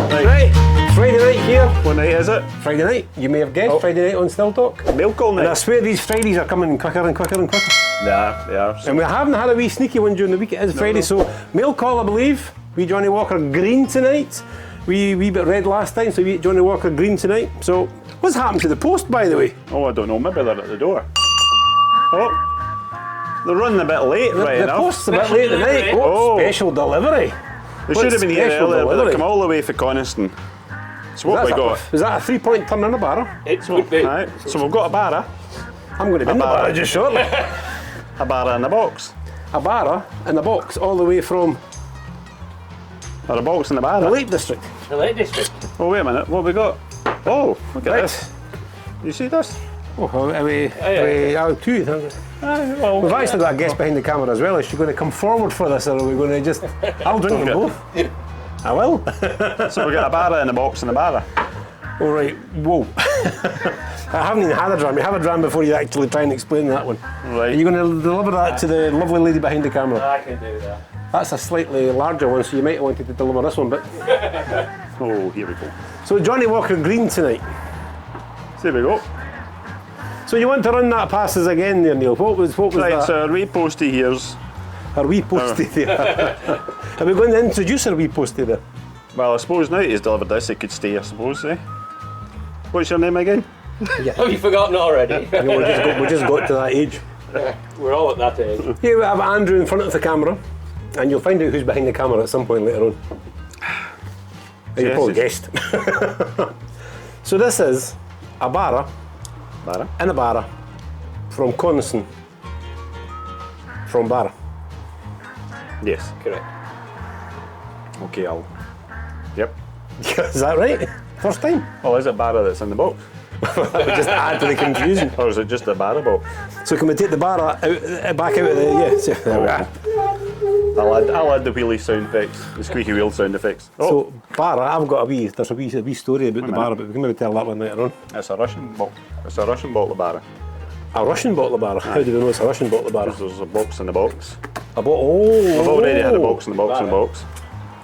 Right, Friday night here. What night is it? Friday night. You may have guessed Friday night on Still Talk. Mail call night. And I swear these Fridays are coming quicker and quicker and quicker. Yeah, they are. And we haven't had a wee sneaky one during the week. It is Friday, so mail call, I believe. We Johnny Walker green tonight. We bit red last time, so we eat Johnny Walker green tonight. So, what's happened to the post, by the way? Oh, I don't know. Maybe they're at the door. Oh, they're running a bit late, right The enough. post's a bit late tonight. Oh. Special delivery. They should have been here Special earlier, but delivery. they've come all the way from Coniston. So what we got? Is that a 3-point turn in a Barra? It would be. Right, so we've got a Barra. I'm going to be in the Barra. Barra just shortly. A Barra in the box. A Barra in the box, all the way from Or a box in the Barra. the Lake District. The Lake District. Oh, wait a minute. What have we got? Oh, look at Right. this. You see this? Oh, two. Well, We've actually got a guest behind the camera as well. Is she going to come forward for this, or are we going to just... I'll drink them both. I will. so we got a Barra in a box in the Barra. All right, whoa. I haven't even had a dram. You have a dram before you actually try and explain that one. Right. Are you going to deliver that to the lovely lady behind the camera? I can do that. That's a slightly larger one, so you might have wanted to deliver this one, but... Oh, here we go. So Johnny Walker green tonight. There we go. So you want to run that past us again there, Neil? What was Right, that? so our wee postie here's... Our wee postie there. Are we going to introduce our wee postie there? Well, I suppose now he's delivered this, he could stay, I suppose, eh? What's your name again? Have you forgotten already? You know, we just got to that age. We're all at that age. Here we have Andrew in front of the camera, and you'll find out who's behind the camera at some point later on. You probably guessed. So this is a Barra Barra. in a Barra from Coniston, from Barra. Yes. Correct. Okay, I'll... Yep. Is that right? First time? Oh, is it Barra that's in the box? That would just add to the confusion. Or is it just a Barra box? So can we take the Barra back out of the... Yeah, so there we are. I'll add the wheelie sound effects, the squeaky wheel sound effects. Oh, So Barra, there's a wee story about the Barra, but we can maybe tell that one later on. it's a Russian box. It's a Russian bottle of Barra. A Russian bottle of Barra. How do we know it's a Russian bottle of Barra? There's a box in the box. I've already had a box in the box in the box.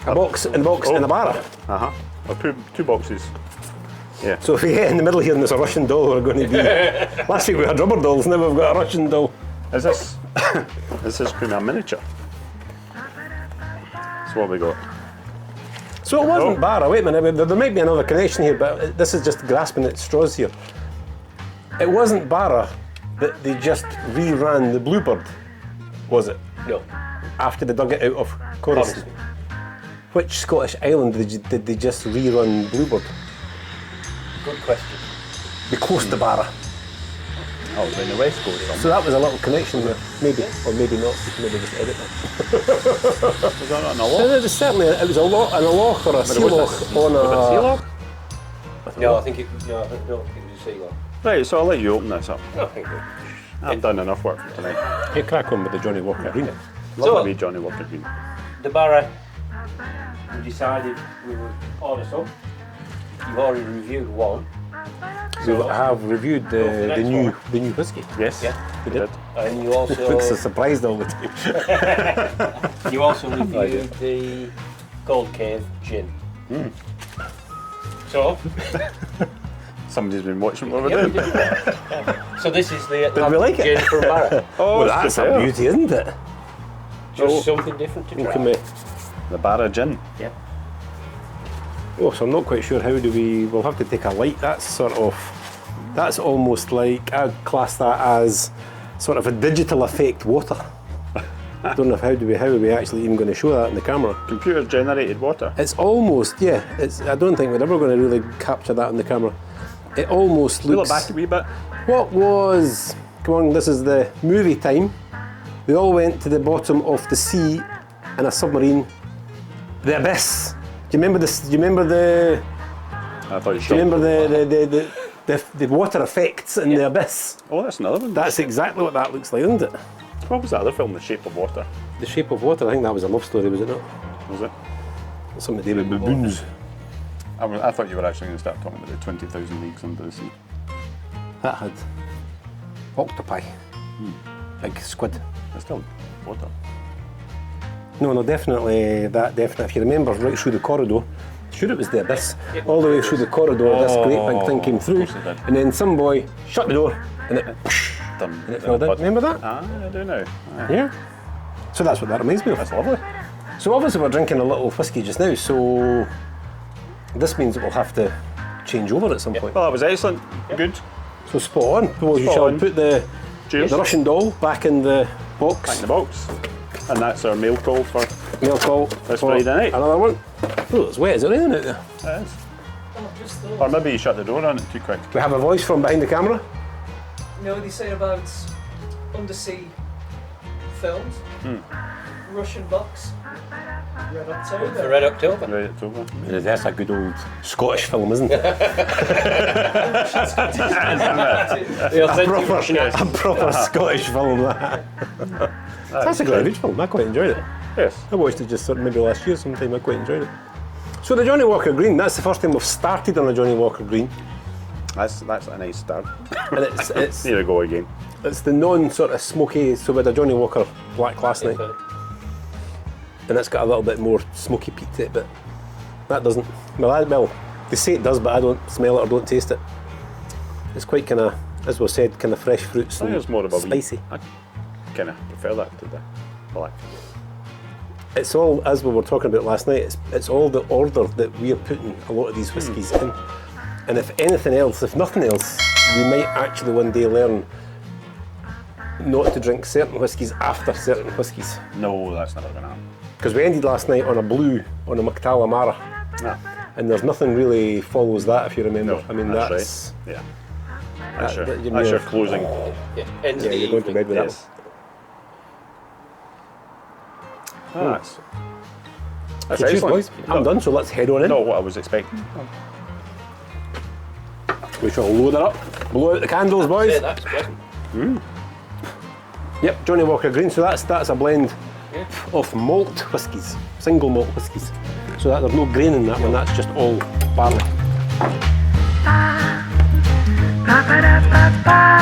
A box in the box in a Barra. Uh-huh. Or two boxes. Yeah. So if we get in the middle here and there's a Russian doll, we're going to be... Last week we had rubber dolls, now we've got a Russian doll. Is this... is this going to be a miniature? That's what we got. So it wasn't Barra, wait a minute, there might be another connection here, but this is just grasping at straws here. It wasn't Barra that they just reran the Bluebird, was it? No. After they dug it out of Coniston. Which Scottish island did they just rerun Bluebird? Good question. They close to Barra. Oh, it's in the west coast. So that was a little connection there, maybe, or maybe not. We can maybe just edit that. Was that on a lock? It was certainly a lock or a sea lock on Was it a sea a. lock? No, I think it was a sea lock. Right, so I'll let you open this up. No, thank you. I've done enough work for tonight. Hey, crack on with the Johnny Walker Green. Love So- to be Johnny Walker Green. The Barra, we decided we would order some. You've already reviewed one. We have reviewed the new whiskey. Yes, Yeah. We did. And you Looks also surprised all the time. reviewed the Gold Cave gin. So, Somebody's been watching what we're yeah, we doing. did that. So this is the we like it? gin from Barra. Oh, Well, it's that's good a there. beauty, isn't it? Just something different to Can try. we- The Barra gin. Yeah. Oh, so I'm not quite sure how do we. We'll have to take a light. That's almost like I'd class that as sort of a digital effect water. I don't know how are we actually even going to show that in the camera. Computer generated water. It's almost, yeah. I don't think we're ever going to really capture that in the camera. It almost Pull it looks. back a wee bit. What was? Come on, this is the movie time. We all went to the bottom of the sea in a submarine. The abyss. Do you remember this? Do you remember the? I thought you Do you remember the water effects in the abyss? Oh, that's another one. That's exactly what that looks like, isn't it? What was that other film, The Shape of Water? The Shape of Water. I think that was a love story, was it not? Was it? Something to do with baboons. I thought you were actually going to start talking about the 20,000 Leagues Under the Sea. That had octopi, big squid. It's still water. No, definitely. If you remember, right through the corridor, Sure, it was the abyss. All the way through the corridor, this great big thing came through, course it did. and then some boy shut the door, and it Done. and it fell down. Remember that? Ah, I do know. Aye. Yeah. So that's what that reminds me of. That's lovely. So obviously we're drinking a little whiskey just now, so this means that we'll have to change over at some point. Well, that was excellent. Good. So spot on. Well, you Spot shall on. put the Cheers. Russian doll back in the box. Back in the box. And that's our mail call for Mail call this for Friday night. another one. Oh, it's wet. Is it raining out there? It is. Or maybe you shut the door on it too quick. We have a voice from behind the camera. No, they say about undersea films, Russian bucks, Red The October. Red October. Right, it's over. That's a good old Scottish film, isn't it? The authentic Russian accent. A proper Scottish film. That. That's a good film. I quite enjoyed it. Yes. I watched it just sort of maybe last year sometime. I quite enjoyed it. So the Johnny Walker Green, that's the first time we've started on a Johnny Walker Green. That's a nice start. And it's Here we go again. it's the non sort of smoky, so we had a Johnny Walker Black last night. And it's got a little bit more smoky peat to it, but that doesn't, well, they say it does, but I don't smell it or don't taste it. It's quite kind of, as we said, kind of fresh fruits I think and it's more of a spicy. I kind of prefer that to the black. It's all, as we were talking about last night, it's all the order that we are putting a lot of these whiskies in. And if anything else, if nothing else, we might actually one day learn not to drink certain whiskies after certain whiskies. No, that's never going to happen. Because we ended last night on a blue, on a Mactala Mara. No. And there's nothing really follows that, if you remember. No, I mean, that's right. Yeah. That's your, that you that's may your have- closing. Yeah, ends yeah, the you're going to evening. bed with Yes. That's that. that's So cheers, excellent. boys. I'm done, so let's head on in. Not what I was expecting. We shall load it up, blow out the candles, Yeah, boys. that's pleasant. Yep, Johnny Walker Green. So that's a blend Yeah. of malt whiskies, single malt whiskies. So that there's no grain in that one. That's just all barley. Ba-ba-da-ba-ba.